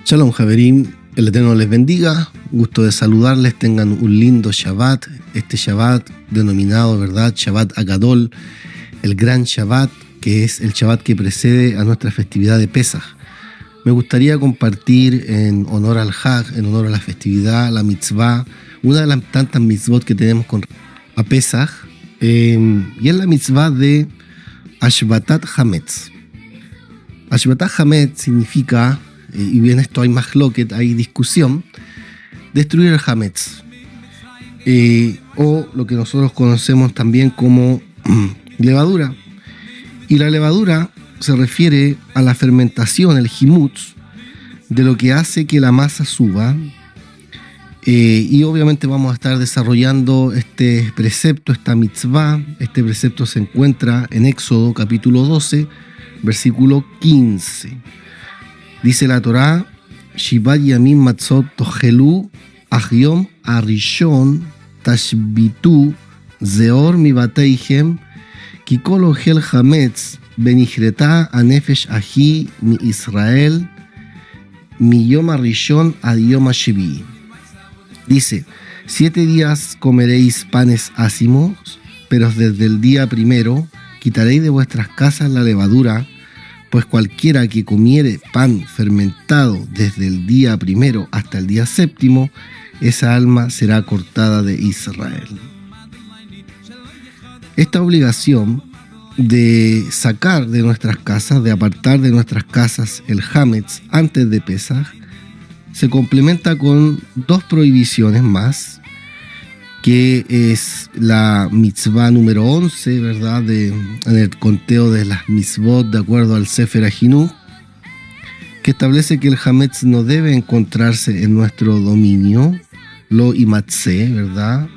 Shalom Javerim, el Eterno les bendiga, gusto de saludarles, tengan un lindo Shabbat, este Shabbat denominado, ¿verdad?, Shabbat Agadol, el gran Shabbat, que es el Shabbat que precede a nuestra festividad de Pesaj. Me gustaría compartir en honor al Hag, en honor a la festividad, la mitzvah, una de las tantas mitzvot que tenemos con a Pesaj, y es la mitzvah de Ashvatat Hametz. Ashvatat Hametz significa, y bien esto hay mahloket, hay discusión, destruir el Hametz, o lo que nosotros conocemos también como levadura. Y la levadura se refiere a la fermentación, el himutz, de lo que hace que la masa suba. Y obviamente vamos a estar desarrollando este precepto, esta mitzvah. Este precepto se encuentra en Éxodo capítulo 12, versículo 15. Dice la Torá: Shivat yamim matzot tochelu, ahyom arishon tashbitu zeor mibateihem, ki kol ochel hametz benijreta anefesh ahi mi Israel mi yom arishon ad yom hashevi. Dice: 7 días comeréis panes ácimos, pero desde el día primero quitaréis de vuestras casas la levadura, pues cualquiera que comiere pan fermentado desde el día primero hasta el día séptimo, esa alma será cortada de Israel. Esta obligación de sacar de nuestras casas, de apartar de nuestras casas el Hametz antes de Pesaj, se complementa con 2 prohibiciones más, que es la mitzvah número 11, ¿verdad?, en el conteo de las mitzvot de acuerdo al Sefer HaChinuch, que establece que el Hametz no debe encontrarse en nuestro dominio, lo imatze, ¿verdad?,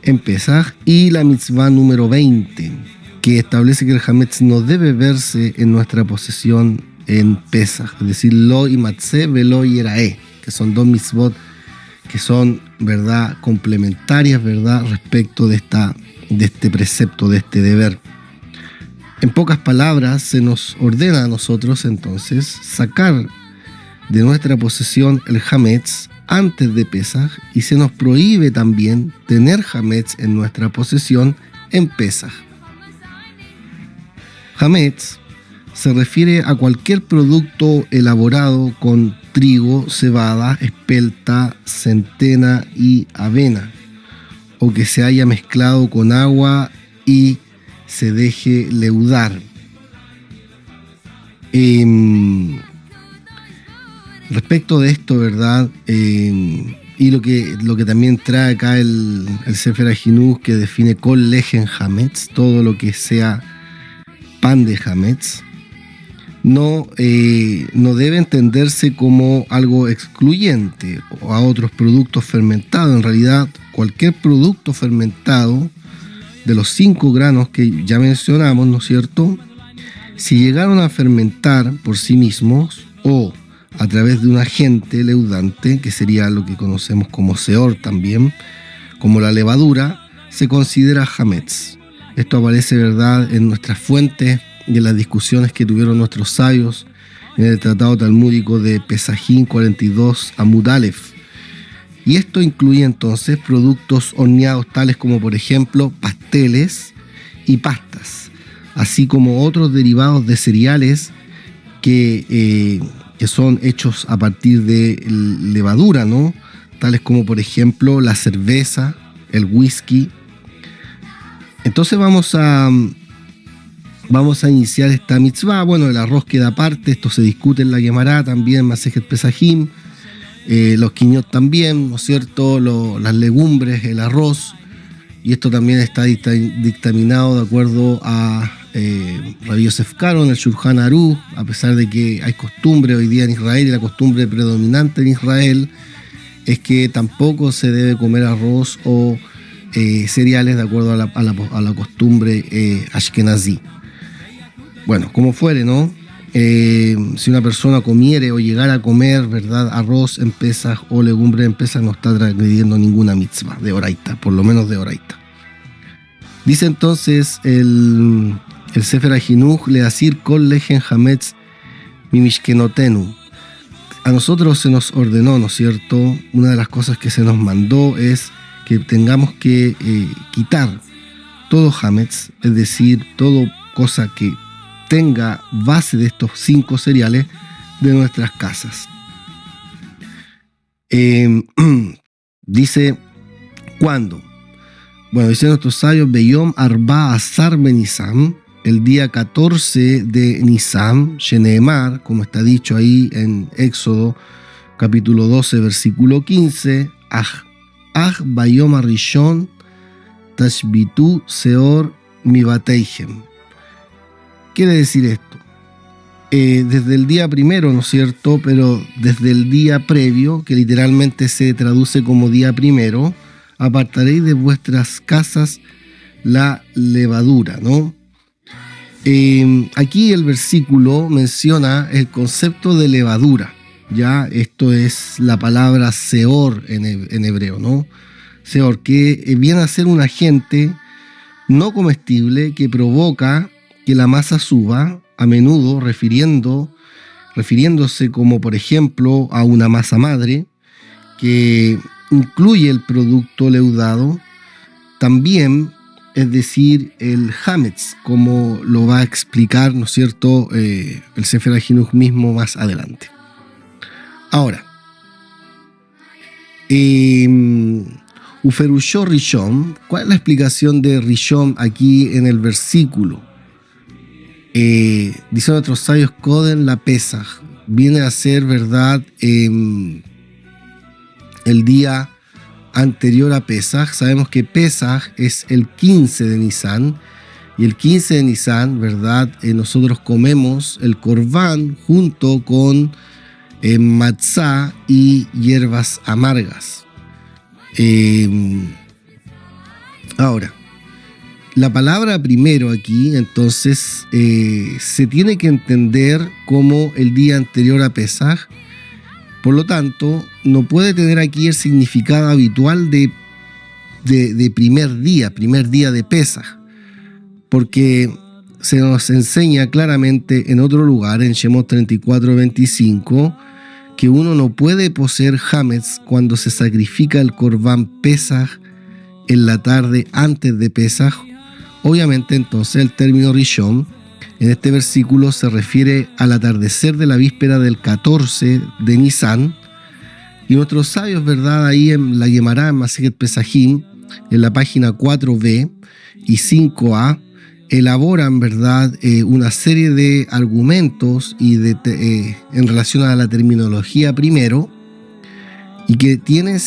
en Pesaj, y la mitzvah número 20, que establece que el Hametz no debe verse en nuestra posesión en Pesaj, es decir, lo imatze velo yerae, que son 2 mitzvot que son, ¿verdad?, complementarias, ¿verdad?, respecto de este precepto, de este deber. En pocas palabras, se nos ordena a nosotros entonces sacar de nuestra posesión el Hametz antes de Pesaj, y se nos prohíbe también tener Hametz en nuestra posesión en Pesaj. Hametz se refiere a cualquier producto elaborado con trigo, cebada, espelta, centena y avena, o que se haya mezclado con agua y se deje leudar. Respecto de esto, ¿verdad?, y lo que también trae acá el Sefer HaChinuch, que define kol lejen hametz, todo lo que sea pan de hametz, no debe entenderse como algo excluyente a otros productos fermentados. En realidad, cualquier producto fermentado de los 5 granos que ya mencionamos, ¿no es cierto?, si llegaron a fermentar por sí mismos o a través de un agente leudante, que sería lo que conocemos como seor también, como la levadura, se considera hametz. Esto aparece, ¿verdad?, en nuestras fuentes y en las discusiones que tuvieron nuestros sabios en el Tratado Talmúdico de Pesajim 42 Amud Aleph. Y esto incluye entonces productos horneados tales como, por ejemplo, pasteles y pastas, así como otros derivados de cereales que son hechos a partir de levadura, ¿no?, tales como, por ejemplo, la cerveza, el whisky. Entonces vamos a iniciar esta mitzvah. Bueno, el arroz queda aparte, esto se discute en la Gemara también, Masejet Pesajim, los quiñot también, ¿no es cierto?, las legumbres, el arroz, y esto también está dictaminado de acuerdo a Rabbi Yosef Karo en el Shulchan Aruch, a pesar de que hay costumbre hoy día en Israel, y la costumbre predominante en Israel es que tampoco se debe comer arroz o cereales de acuerdo a la costumbre ashkenazí. Bueno, como fuere, ¿no? Si una persona comiere o llegara a comer, ¿verdad?, arroz en Pesaj o legumbre en Pesaj, no está transgrediendo ninguna mitzvah de oraita, por lo menos de oraita. Dice entonces el Sefer HaChinuch: Leasir kol lejen hametz mi mishkenotenu, a nosotros se nos ordenó, ¿no es cierto? Una de las cosas que se nos mandó es que tengamos que quitar todo hametz, es decir, todo cosa que tenga base de estos 5 cereales de nuestras casas. Dice, ¿cuándo? Bueno, dicen nuestros sabios, Beyom Arba Azar Benisam, el día 14 de Nisam, Sheneemar, como está dicho ahí en Éxodo, capítulo 12, versículo 15, Bayom Arishon, Tashbitu Seor Mibateihem. Quiere decir esto, desde el día primero, ¿no es cierto? Pero desde el día previo, que literalmente se traduce como día primero, apartaréis de vuestras casas la levadura, ¿no? Aquí el versículo menciona el concepto de levadura, ya esto es la palabra seor en hebreo, ¿no? Seor, que viene a ser un agente no comestible que provoca que la masa suba, a menudo refiriéndose como por ejemplo a una masa madre que incluye el producto leudado, también, es decir, el hametz, como lo va a explicar, ¿no es cierto?, el Sefer HaJinuch mismo más adelante. Ahora, Uferushó Rishon, ¿cuál es la explicación de Rishon aquí en el versículo? Dicen otros sabios, Koden la Pesach, viene a ser, ¿verdad?, el día anterior a Pesach. Sabemos que Pesach es el 15 de Nisan, y el 15 de Nisan, ¿verdad?, nosotros comemos el Corbán junto con matzá y hierbas amargas. Ahora, la palabra primero aquí, entonces, se tiene que entender como el día anterior a Pesach. Por lo tanto, no puede tener aquí el significado habitual de primer día de Pesach, porque se nos enseña claramente en otro lugar, en Shemot 34:25, que uno no puede poseer hametz cuando se sacrifica el Corbán Pesach en la tarde antes de Pesach. Obviamente, entonces, el término Rishon en este versículo se refiere al atardecer de la víspera del 14 de Nisan, y nuestros sabios, ¿verdad?, ahí en la Gemara, en Masejet Pesajim, en la página 4b y 5a, elaboran, ¿verdad?, una serie de argumentos y en relación a la terminología primero, y que tiene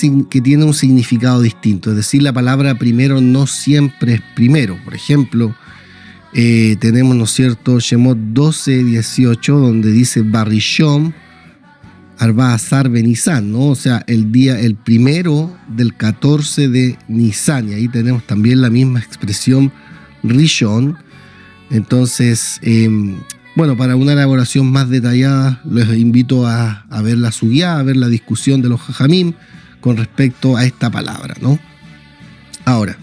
un significado distinto. Es decir, la palabra primero no siempre es primero. Por ejemplo, tenemos, ¿no es cierto?, Shemot 12:18, donde dice Barishom Arba Azar Benisan, ¿no? O sea, el primero del 14 de Nisan, y ahí tenemos también la misma expresión Rishon. Entonces, bueno, para una elaboración más detallada, les invito a ver la Sugía, a ver la discusión de los Jajamim con respecto a esta palabra, ¿no? Ahora,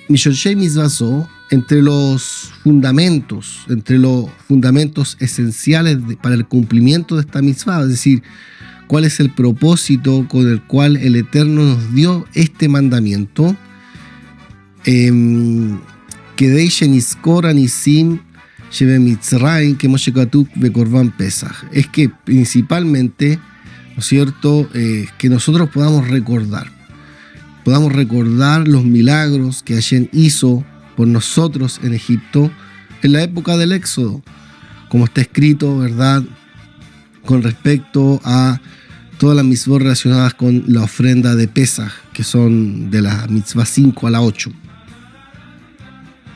Mishorshei Mizvazó, entre los fundamentos esenciales para el cumplimiento de esta mitzvah, es decir, cuál es el propósito con el cual el Eterno nos dio este mandamiento, es que principalmente, ¿no es cierto?, que nosotros podamos recordar los milagros que Hashem hizo por nosotros en Egipto en la época del Éxodo, como está escrito, ¿verdad?, con respecto a todas las mitzvot relacionadas con la ofrenda de Pesach, que son de la mitzvah 5 a la 8.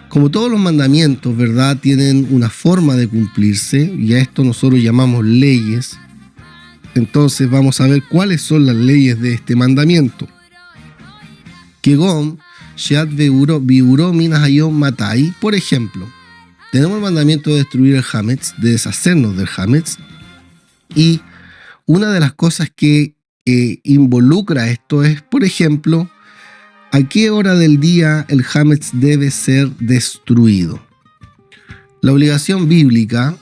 Como todos los mandamientos, ¿verdad?, tienen una forma de cumplirse, y a esto nosotros llamamos leyes. Entonces vamos a ver cuáles son las leyes de este mandamiento. Kegom, Sheat Biuro Minas Hayom Matai. Por ejemplo, tenemos el mandamiento de destruir el hametz, de deshacernos del hametz, y una de las cosas que involucra esto es, por ejemplo, ¿a qué hora del día el hametz debe ser destruido? La obligación bíblica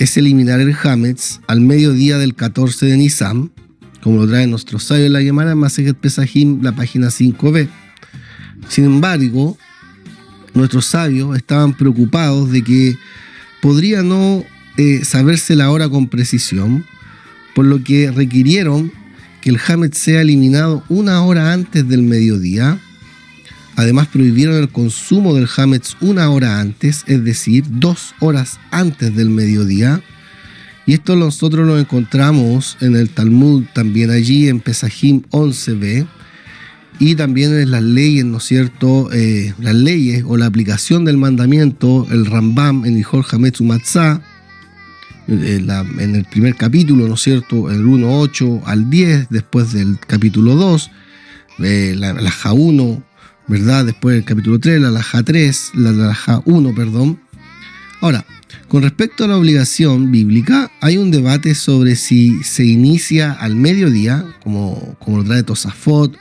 es eliminar el Hametz al mediodía del 14 de Nisan, como lo trae nuestro sabio en la Gemara en Masejet Pesajim, la página 5b. Sin embargo, nuestros sabios estaban preocupados de que podría no saberse la hora con precisión, por lo que requirieron que el Hametz sea eliminado una hora antes del mediodía. Además, prohibieron el consumo del Hametz una hora antes, es decir, 2 horas antes del mediodía. Y esto nosotros lo encontramos en el Talmud, también allí en Pesajim 11b, y también en las leyes, ¿no es cierto? Las leyes o la aplicación del mandamiento, el Rambam en Hijol Hametz Umatzah, en el primer capítulo, ¿no es cierto? El 1.8 al 10, después del capítulo 2, la Halajá 1, ¿verdad? Después del capítulo 3, la Halajá 3, la Halajá 1, perdón. Ahora, con respecto a la obligación bíblica, hay un debate sobre si se inicia al mediodía, como lo trae Tosafot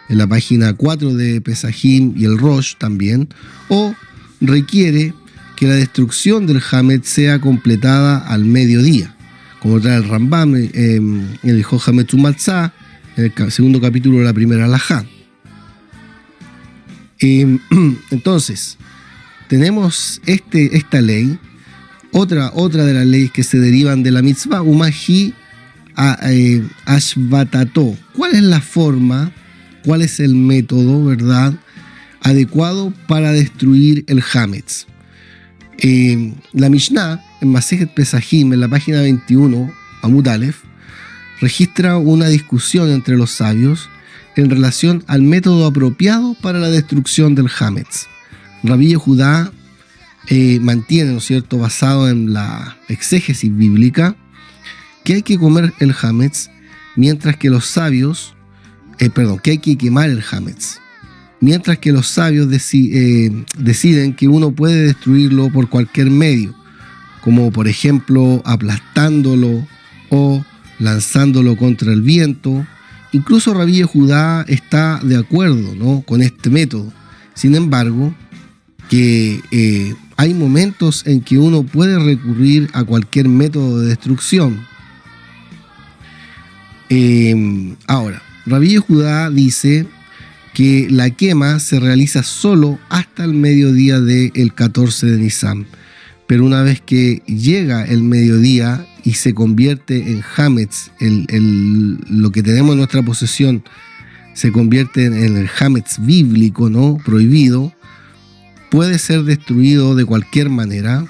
en la página 4 de Pesajim y el Rosh también, o requiere que la destrucción del Hametz sea completada al mediodía, como trae el Rambam en el Hijol Hametz Umatzah, en el segundo capítulo de la primera halajá. Entonces, tenemos esta ley, otra de las leyes que se derivan de la mitzvah, Umahi Ashvatato. ¿Cuál es la forma, cuál es el método, verdad, adecuado para destruir el Hametz? La Mishnah, en Masejet Pesajim, en la página 21, Amud Aleph, registra una discusión entre los sabios en relación al método apropiado para la destrucción del Hametz. Rabbi Yehudá mantiene, ¿no es cierto?, basado en la exégesis bíblica, que hay que comer el Hametz, mientras que los sabios, que hay que quemar el Hametz, mientras que los sabios deciden que uno puede destruirlo por cualquier medio, como por ejemplo aplastándolo o lanzándolo contra el viento. Incluso Rabbi Yehudá está de acuerdo, ¿no?, con este método. Sin embargo, que hay momentos en que uno puede recurrir a cualquier método de destrucción. Ahora, Rabbi Yehudá dice que la quema se realiza solo hasta el mediodía del 14 de Nisan, pero una vez que llega el mediodía y se convierte en Hametz, lo que tenemos en nuestra posesión se convierte en el Hametz bíblico, ¿no?, prohibido, puede ser destruido de cualquier manera,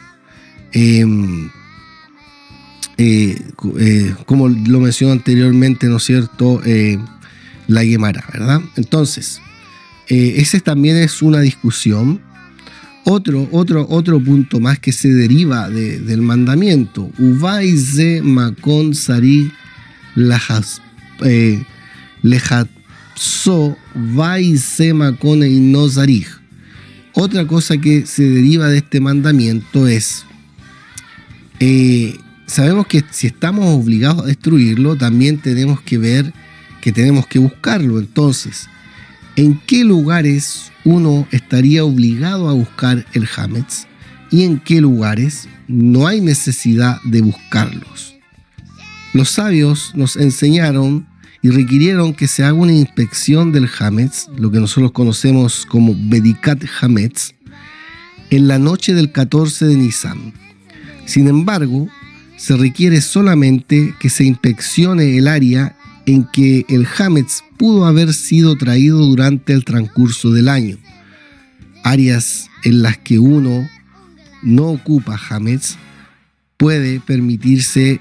como lo mencioné anteriormente, ¿no es cierto?, la Gemara, ¿verdad? Entonces, ese también es una discusión. Otro punto más que se deriva del mandamiento, Uvaize Makon Sari Lejatso Vaize Makon Eino Sarij. Otra cosa que se deriva de este mandamiento es, sabemos que si estamos obligados a destruirlo, también tenemos que ver que tenemos que buscarlo. Entonces, ¿en qué lugares uno estaría obligado a buscar el Hametz y en qué lugares no hay necesidad de buscarlos? Los sabios nos enseñaron y requirieron que se haga una inspección del Hametz, lo que nosotros conocemos como Bedikat Hametz, en la noche del 14 de Nisan. Sin embargo, se requiere solamente que se inspeccione el área en que el Hametz pudo haber sido traído durante el transcurso del año. Áreas en las que uno no ocupa Hametz puede presumirse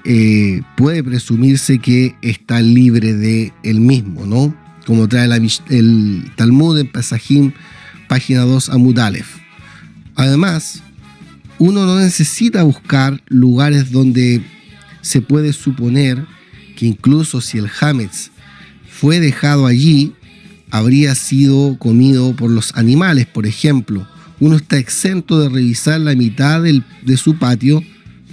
que está libre de él mismo, ¿no? Como trae el Talmud en Pesajim, página 2, Amud Aleph. Además, uno no necesita buscar lugares donde se puede suponer que incluso si el Hametz fue dejado allí, habría sido comido por los animales, por ejemplo. Uno está exento de revisar la mitad de su patio,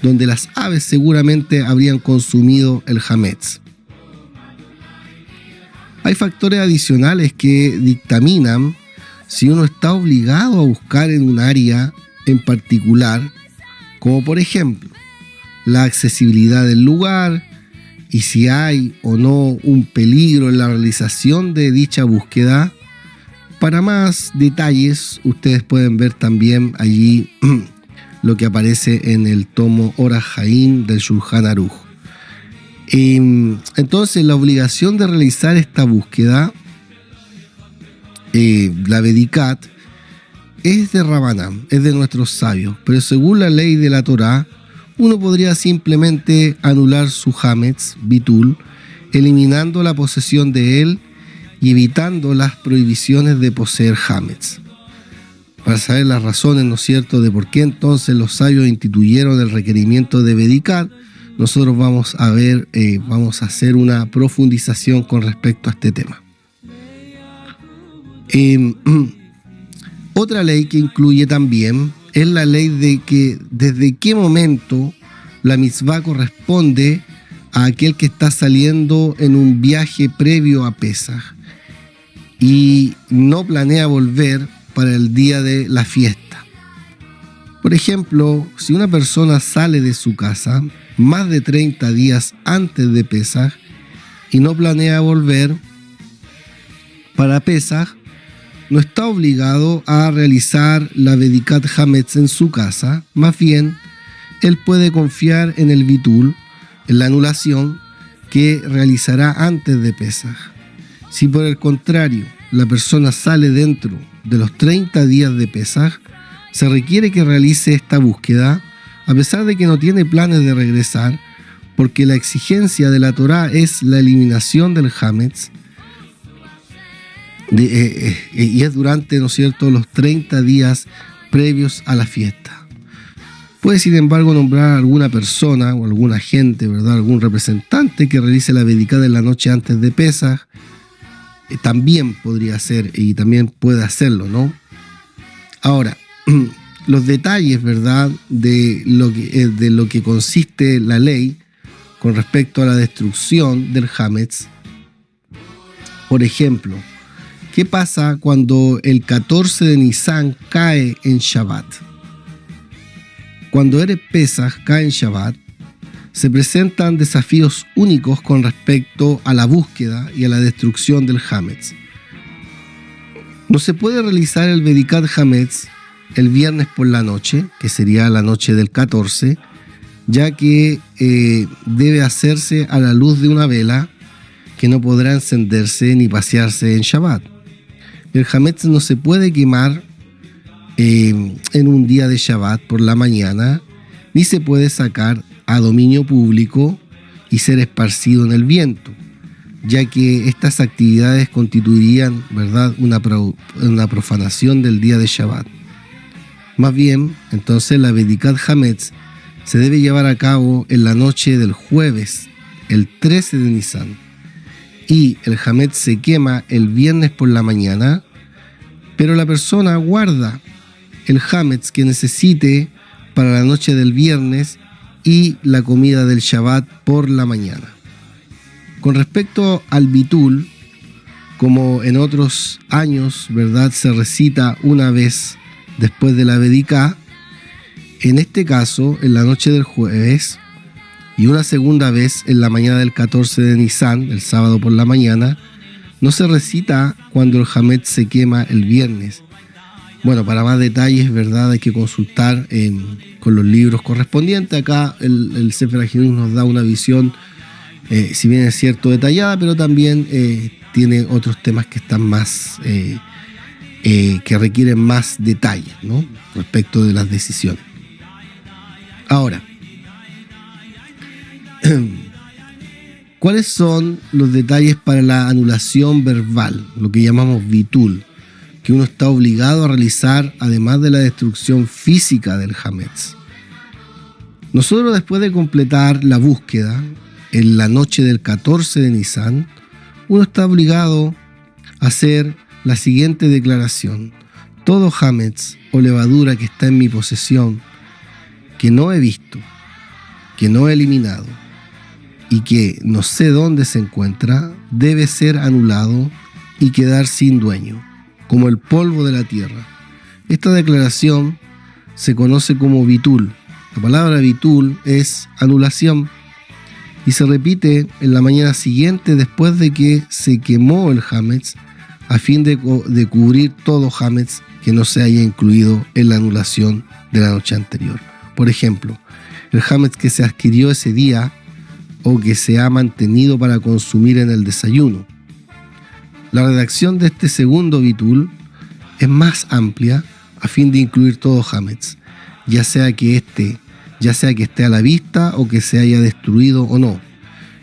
donde las aves seguramente habrían consumido el Hametz. Hay factores adicionales que dictaminan si uno está obligado a buscar en un área en particular, como por ejemplo, la accesibilidad del lugar y si hay o no un peligro en la realización de dicha búsqueda. Para más detalles, ustedes pueden ver también allí lo que aparece en el tomo Orach Haim del Shulchan Aruch. Entonces, la obligación de realizar esta búsqueda, la Bedikat, es de Rabanán, es de nuestros sabios, pero según la ley de la Torá, uno podría simplemente anular su hametz, bitul, eliminando la posesión de él y evitando las prohibiciones de poseer hametz. Para saber las razones, ¿no es cierto?, de por qué entonces los sabios instituyeron el requerimiento de Bedikat, nosotros vamos a ver, vamos a hacer una profundización con respecto a este tema. Otra ley que incluye también es la ley de que desde qué momento la mitzvah corresponde a aquel que está saliendo en un viaje previo a Pesaj y no planea volver para el día de la fiesta. Por ejemplo, si una persona sale de su casa más de 30 días antes de Pesaj y no planea volver para Pesaj, no está obligado a realizar la Bedikat Hametz en su casa, más bien, él puede confiar en el bitul, en la anulación que realizará antes de Pesaj. Si por el contrario, la persona sale dentro de los 30 días de Pesaj, se requiere que realice esta búsqueda, a pesar de que no tiene planes de regresar, porque la exigencia de la Torá es la eliminación del Hametz, y es durante, ¿no es cierto?, los 30 días previos a la fiesta. Puede, sin embargo, nombrar a alguna persona o alguna gente, ¿verdad?, algún representante que realice la Bedikat en la noche antes de Pesaj. También podría ser y también puede hacerlo, ¿no? Ahora, los detalles, ¿verdad?, de lo que consiste la ley con respecto a la destrucción del Hametz. Por ejemplo, ¿qué pasa cuando el 14 de Nisan cae en Shabbat? Cuando Erev Pesaj cae en Shabbat, se presentan desafíos únicos con respecto a la búsqueda y a la destrucción del Hametz. No se puede realizar el Bedikat Hametz el viernes por la noche, que sería la noche del 14, ya que debe hacerse a la luz de una vela que no podrá encenderse ni pasearse en Shabbat. El Hametz no se puede quemar en un día de Shabbat por la mañana, ni se puede sacar a dominio público y ser esparcido en el viento, ya que estas actividades constituirían, ¿verdad?, una profanación del día de Shabbat. Más bien, entonces la Bedikat Hametz se debe llevar a cabo en la noche del jueves, el 13 de Nisan, y el Hametz se quema el viernes por la mañana, pero la persona guarda el Hametz que necesite para la noche del viernes y la comida del Shabbat por la mañana. Con respecto al bitul, como en otros años, ¿verdad?, se recita una vez después de la Bediká, en este caso en la noche del jueves y una segunda vez en la mañana del 14 de Nisan, el sábado por la mañana, no se recita cuando el Hametz se quema el viernes. Bueno, para más detalles, ¿verdad?, hay que consultar con los libros correspondientes. Acá el Sefer HaChinuch nos da una visión, si bien es cierto, detallada, pero también tiene otros temas que están más, que requieren más detalles, ¿no?, respecto de las decisiones. Ahora, ¿cuáles son los detalles para la anulación verbal, lo que llamamos bitul, que uno está obligado a realizar además de la destrucción física del Hametz? Nosotros, después de completar la búsqueda en la noche del 14 de Nisan, uno está obligado a hacer la siguiente declaración: todo Hametz o levadura que está en mi posesión, que no he visto, que no he eliminado y que no sé dónde se encuentra, debe ser anulado y quedar sin dueño, como el polvo de la tierra. Esta declaración se conoce como bitul, La palabra bitul es anulación y se repite en la mañana siguiente después de que se quemó el hametz, a fin de cubrir todo hametz que no se haya incluido en la anulación de la noche anterior. Por ejemplo, el hametz que se adquirió ese día o que se ha mantenido para consumir en el desayuno. La redacción de este segundo bitul es más amplia a fin de incluir todo hametz, ya sea que esté a la vista o que se haya destruido o no.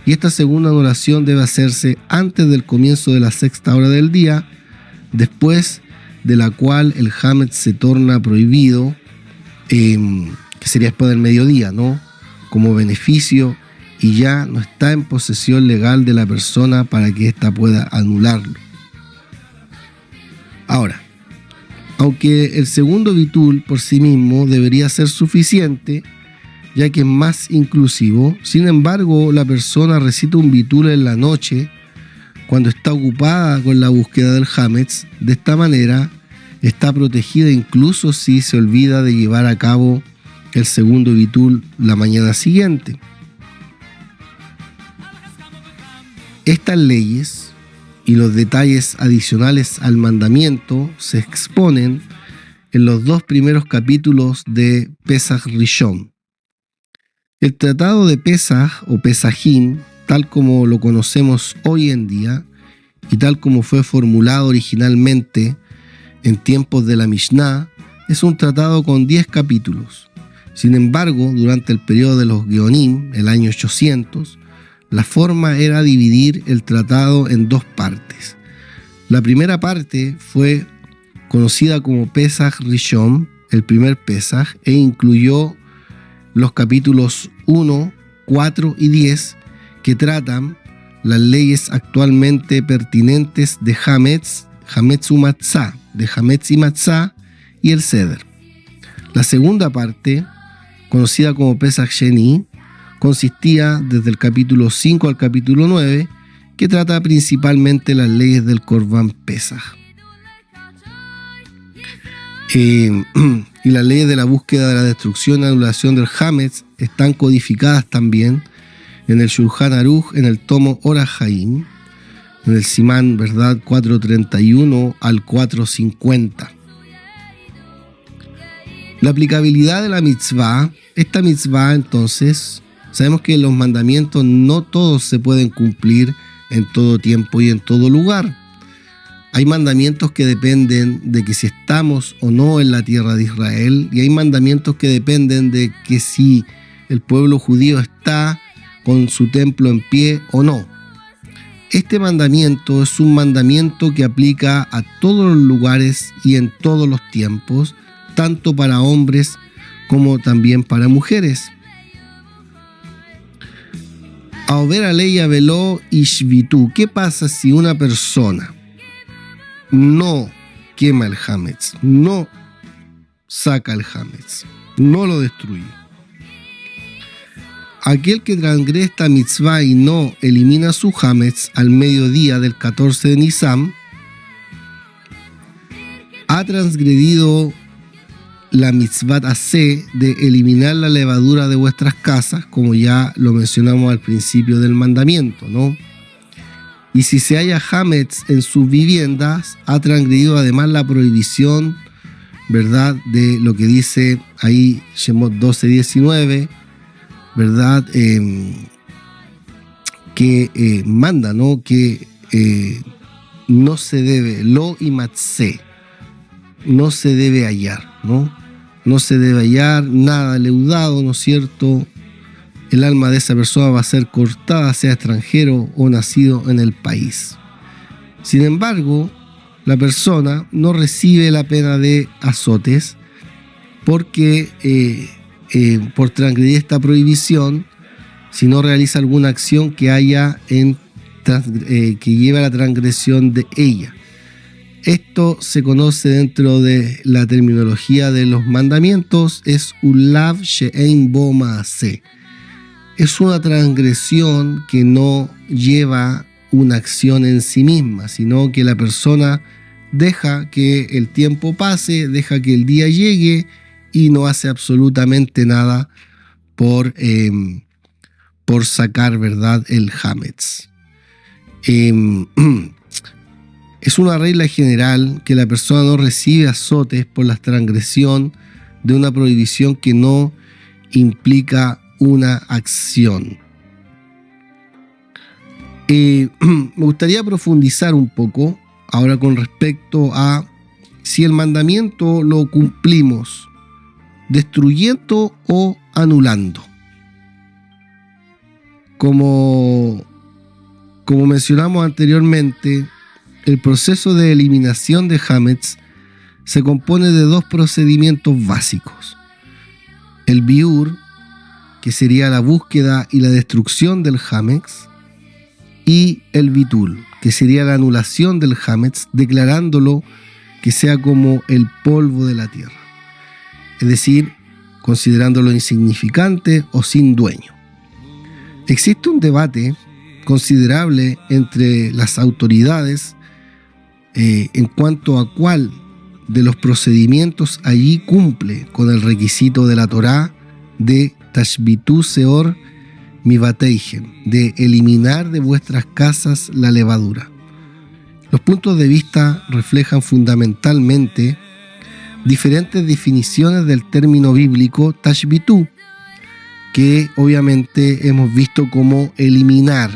Y esta segunda anulación debe hacerse antes del comienzo de la sexta hora del día, después de la cual el hametz se torna prohibido, que sería después del mediodía, ¿no? Como beneficio, y ya no está en posesión legal de la persona para que ésta pueda anularlo. Ahora, aunque el segundo bitul por sí mismo debería ser suficiente, ya que es más inclusivo, sin embargo, la persona recita un bitul en la noche cuando está ocupada con la búsqueda del hametz. De esta manera, está protegida incluso si se olvida de llevar a cabo el segundo bitul la mañana siguiente. Estas leyes y los detalles adicionales al mandamiento se exponen en los 2 primeros capítulos de Pesach Rishon. El tratado de Pesach o Pesajín, tal como lo conocemos hoy en día y tal como fue formulado originalmente en tiempos de la Mishnah, es un tratado con 10 capítulos. Sin embargo, durante el periodo de los Geonim, el año 800, la forma era dividir el tratado en 2 partes. La primera parte fue conocida como Pesach Rishon, el primer Pesach, e incluyó los capítulos 1, 4 y 10, que tratan las leyes actualmente pertinentes de Hametz y Matzah y el Seder. La segunda parte, conocida como Pesach Sheni, consistía desde el capítulo 5 al capítulo 9, que trata principalmente las leyes del Korban Pesach. Y las leyes de la búsqueda de la destrucción y anulación del hametz están codificadas también en el Shulchan Aruch, en el tomo Orach Haim, en el Simán, ¿verdad?, 431 al 450. La aplicabilidad de la mitzvah, esta mitzvah entonces, sabemos que los mandamientos no todos se pueden cumplir en todo tiempo y en todo lugar. Hay mandamientos que dependen de que si estamos o no en la tierra de Israel, y hay mandamientos que dependen de que si el pueblo judío está con su templo en pie o no. Este mandamiento es un mandamiento que aplica a todos los lugares y en todos los tiempos, tanto para hombres como también para mujeres. Aover aleya veló ishvitu. ¿Qué pasa si una persona no quema el hametz, no saca el hametz, no lo destruye? Aquel que transgrede esta mitzvah y no elimina su hametz al mediodía del 14 de Nisan, ha transgredido la mitzvah asé de eliminar la levadura de vuestras casas, como ya lo mencionamos al principio del mandamiento, ¿no? Y si se halla hametz en sus viviendas, ha transgredido además la prohibición, ¿verdad?, de lo que dice ahí Shemot 12:19, ¿verdad?, que manda, ¿no?, que no se debe, lo y matzé, no se debe hallar, ¿no? No se debe hallar nada leudado, ¿no es cierto? El alma de esa persona va a ser cortada, sea extranjero o nacido en el país. Sin embargo, la persona no recibe la pena de azotes porque por transgredir esta prohibición, si no realiza alguna acción que haya que lleve a la transgresión de ella. Esto se conoce dentro de la terminología de los mandamientos, es ulav she'ein bo ma'aseh. Es una transgresión que no lleva una acción en sí misma, sino que la persona deja que el tiempo pase, deja que el día llegue y no hace absolutamente nada por sacar, ¿verdad?, el hametz. Es una regla general que la persona no recibe azotes por la transgresión de una prohibición que no implica una acción. Me gustaría profundizar un poco ahora con respecto a si el mandamiento lo cumplimos destruyendo o anulando. Como mencionamos anteriormente, el proceso de eliminación de hametz se compone de dos procedimientos básicos. El biur, que sería la búsqueda y la destrucción del hametz, y el bitul, que sería la anulación del hametz, declarándolo que sea como el polvo de la tierra, es decir, considerándolo insignificante o sin dueño. Existe un debate considerable entre las autoridades en cuanto a cuál de los procedimientos allí cumple con el requisito de la Torá de Tashbitu Seor Mibateihem, de eliminar de vuestras casas la levadura. Los puntos de vista reflejan fundamentalmente diferentes definiciones del término bíblico Tashbitu, que obviamente hemos visto como eliminar,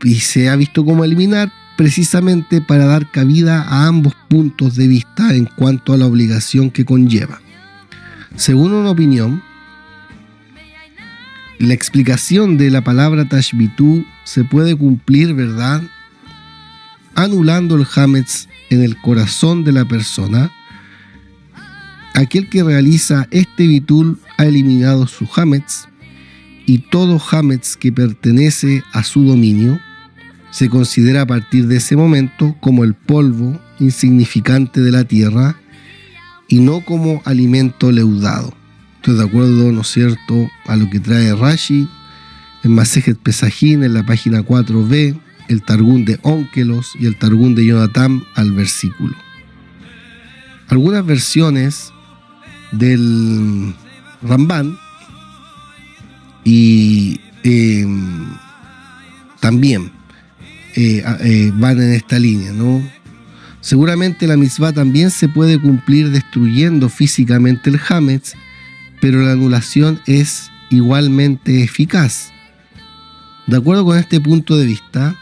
y se ha visto como eliminar precisamente para dar cabida a ambos puntos de vista en cuanto a la obligación que conlleva. Según una opinión, la explicación de la palabra Tashbitu se puede cumplir, ¿verdad?, anulando el hametz en el corazón de la persona. Aquel que realiza este bitul ha eliminado su hametz, y todo hametz que pertenece a su dominio se considera a partir de ese momento como el polvo insignificante de la tierra y no como alimento leudado. Estoy de acuerdo, ¿no es cierto?, a lo que trae Rashi en Masejet Pesajin en la página 4b, el Targum de Onkelos y el Targum de Jonatán al versículo. Algunas versiones del Ramban y también van en esta línea, ¿no? Seguramente la mitzvah también se puede cumplir destruyendo físicamente el hametz, pero la anulación es igualmente eficaz. De acuerdo con este punto de vista,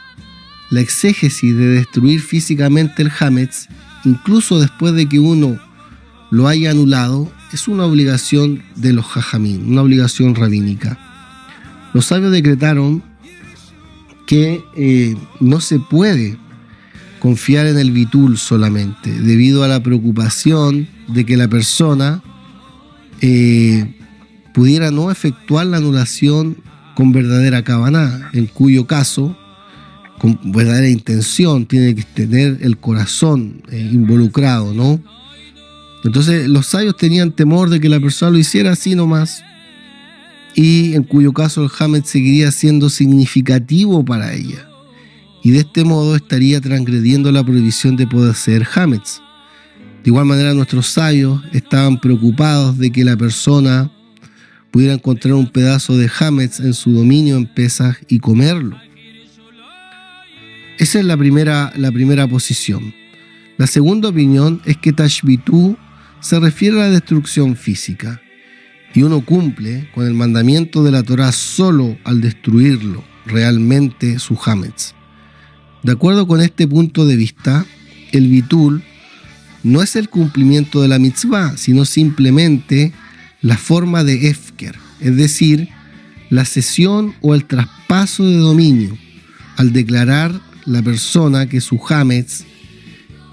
la exégesis de destruir físicamente el hametz, incluso después de que uno lo haya anulado, es una obligación de los jajamín, una obligación rabínica. Los sabios decretaron que no se puede confiar en el bitul solamente, debido a la preocupación de que la persona pudiera no efectuar la anulación con verdadera kavaná, en cuyo caso, con verdadera intención, tiene que tener el corazón involucrado, ¿no? Entonces los sabios tenían temor de que la persona lo hiciera así nomás, y en cuyo caso el hametz seguiría siendo significativo para ella, y de este modo estaría transgrediendo la prohibición de poseer hametz. De igual manera, nuestros sabios estaban preocupados de que la persona pudiera encontrar un pedazo de hametz en su dominio en Pesaj y comerlo. Esa es la primera posición. La segunda opinión es que Tashbitu se refiere a la destrucción física, y uno cumple con el mandamiento de la Torá solo al destruirlo realmente su hametz. De acuerdo con este punto de vista, el bitul no es el cumplimiento de la mitzvah, sino simplemente la forma de hefker, es decir, la cesión o el traspaso de dominio, al declarar la persona que su hametz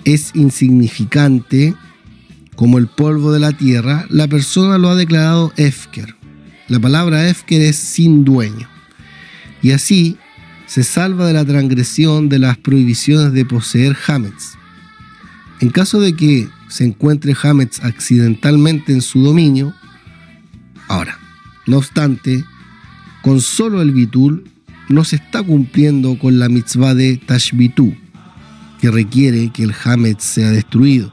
es insignificante como el polvo de la tierra. La persona lo ha declarado hefker. La palabra hefker es sin dueño, y así se salva de la transgresión de las prohibiciones de poseer hametz. En caso de que se encuentre hametz accidentalmente en su dominio, ahora, no obstante, con solo el bitul no se está cumpliendo con la mitzvah de Tashbitu, que requiere que el hametz sea destruido.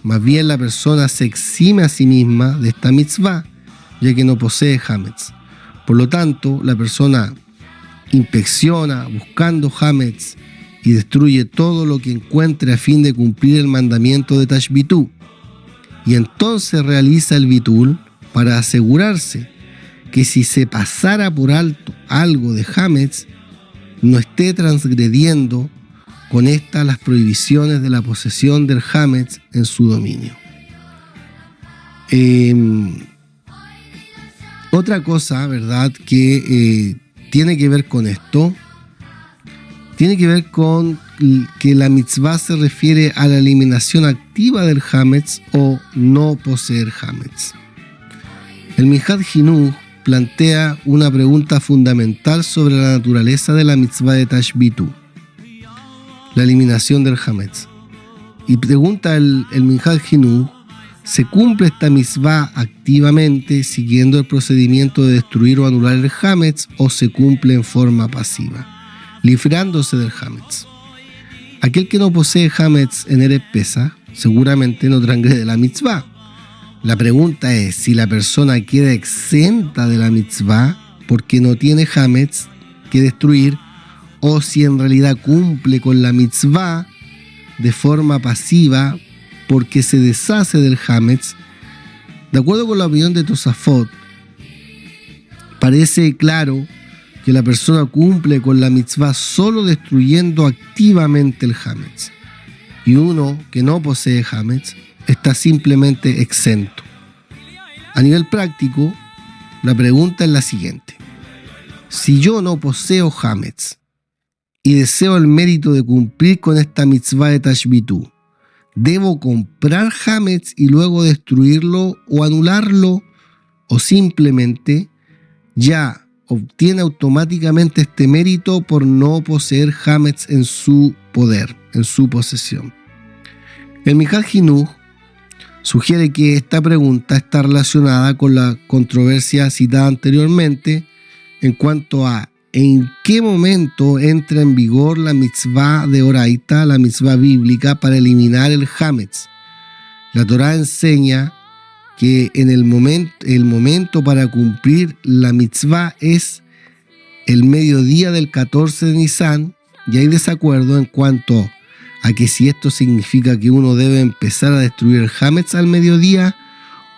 más bien la persona se exime a sí misma de esta mitzvah, ya que no posee hametz. Por lo tanto, la persona inspecciona buscando hametz y destruye todo lo que encuentre a fin de cumplir el mandamiento de Tashbitú. Y entonces realiza el bitul para asegurarse que si se pasara por alto algo de hametz, no esté transgrediendo con estas las prohibiciones de la posesión del hametz en su dominio. Otra cosa, ¿verdad?, que tiene que ver con esto, tiene que ver con que la mitzvah se refiere a la eliminación activa del hametz o no poseer hametz. El Minhaj Jinuj plantea una pregunta fundamental sobre la naturaleza de la mitzvah de Tashbitú, la eliminación del hametz. Y pregunta el Minhaj Jinuj: ¿se cumple esta mitzvah activamente siguiendo el procedimiento de destruir o anular el hametz o se cumple en forma pasiva, librándose del hametz? Aquel que no posee hametz en Erev Pesach seguramente no transgrede la mitzvah. La pregunta es si la persona queda exenta de la mitzvah porque no tiene hametz que destruir, o si en realidad cumple con la mitzvah de forma pasiva porque se deshace del hametz. De acuerdo con la opinión de Tosafot, parece claro que la persona cumple con la mitzvah solo destruyendo activamente el hametz, y uno que no posee hametz está simplemente exento. A nivel práctico, la pregunta es la siguiente: si yo no poseo hametz y deseo el mérito de cumplir con esta mitzvah de Tashbitú, ¿debo comprar hametz y luego destruirlo o anularlo? ¿O simplemente ya obtiene automáticamente este mérito por no poseer hametz en su poder, en su posesión? El Minhaj Jinuj sugiere que esta pregunta está relacionada con la controversia citada anteriormente en cuanto a en qué momento entra en vigor la mitzvah de Oraita, la mitzvah bíblica, para eliminar el hametz. La Torá enseña que en el momento para cumplir la mitzvah es el mediodía del 14 de Nisan, y hay desacuerdo en cuanto a que si esto significa que uno debe empezar a destruir el hametz al mediodía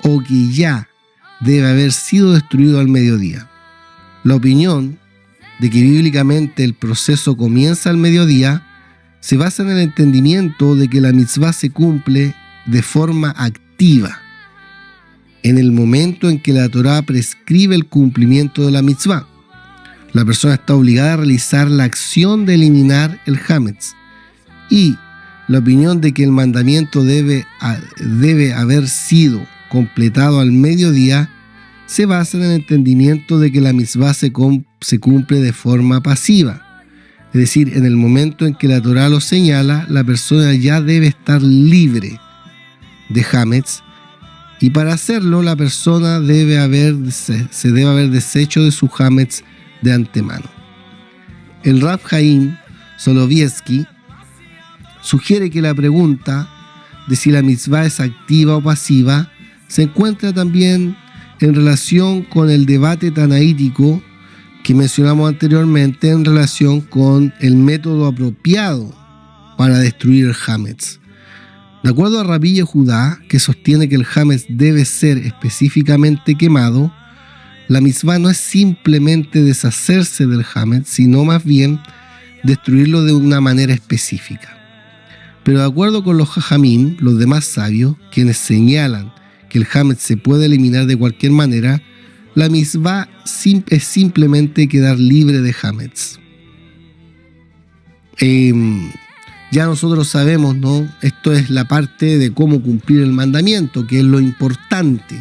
o que ya debe haber sido destruido al mediodía. La opinión de que bíblicamente el proceso comienza al mediodía se basa en el entendimiento de que la mitzvah se cumple de forma activa en el momento en que la Torá prescribe el cumplimiento de la mitzvah. La persona está obligada a realizar la acción de eliminar el hametz, y la opinión de que el mandamiento debe haber sido completado al mediodía se basa en el entendimiento de que la mitzvah se cumple de forma pasiva. Es decir, en el momento en que la Torá lo señala, la persona ya debe estar libre de hametz, y para hacerlo la persona se debe haber deshecho de su hametz de antemano. El Rav Chaim Solovievsky sugiere que la pregunta de si la mitzvah es activa o pasiva se encuentra también en relación con el debate tanaítico que mencionamos anteriormente en relación con el método apropiado para destruir el hametz. De acuerdo a Rabbi Yehudá, que sostiene que el hametz debe ser específicamente quemado, la mitzvah no es simplemente deshacerse del hametz, sino más bien destruirlo de una manera específica. Pero de acuerdo con los jajamim, los demás sabios, quienes señalan que el hametz se puede eliminar de cualquier manera, la mitzvah es simplemente quedar libre de hametz. Ya nosotros sabemos, ¿no? Esto es la parte de cómo cumplir el mandamiento, que es lo importante.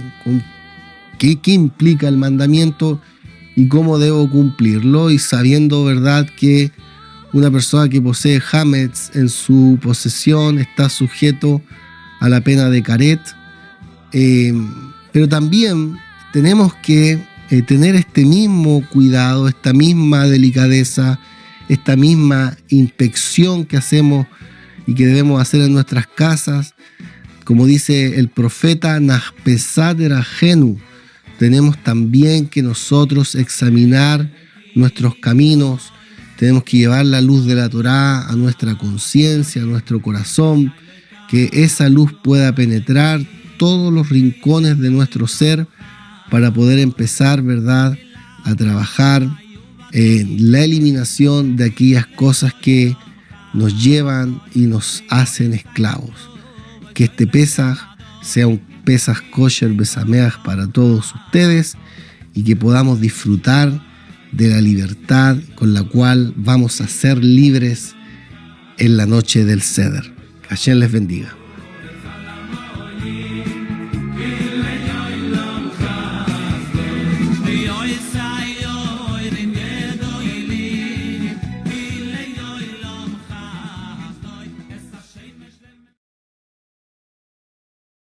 ¿Qué implica el mandamiento y cómo debo cumplirlo? Y sabiendo, ¿verdad?, que una persona que posee hametz en su posesión está sujeto a la pena de caret. Pero también tenemos que tener este mismo cuidado, esta misma delicadeza, esta misma inspección que hacemos y que debemos hacer en nuestras casas como dice el profeta, Nahpesat erajenu, tenemos también que nosotros examinar nuestros caminos, tenemos que llevar la luz de la Torá a nuestra conciencia, a nuestro corazón, que esa luz pueda penetrar todos los rincones de nuestro ser para poder empezar, ¿verdad?, a trabajar en la eliminación de aquellas cosas que nos llevan y nos hacen esclavos. Que este Pesaj sea un Pesaj kosher besameach para todos ustedes y que podamos disfrutar de la libertad con la cual vamos a ser libres en la noche del Seder. Que Hashem les bendiga.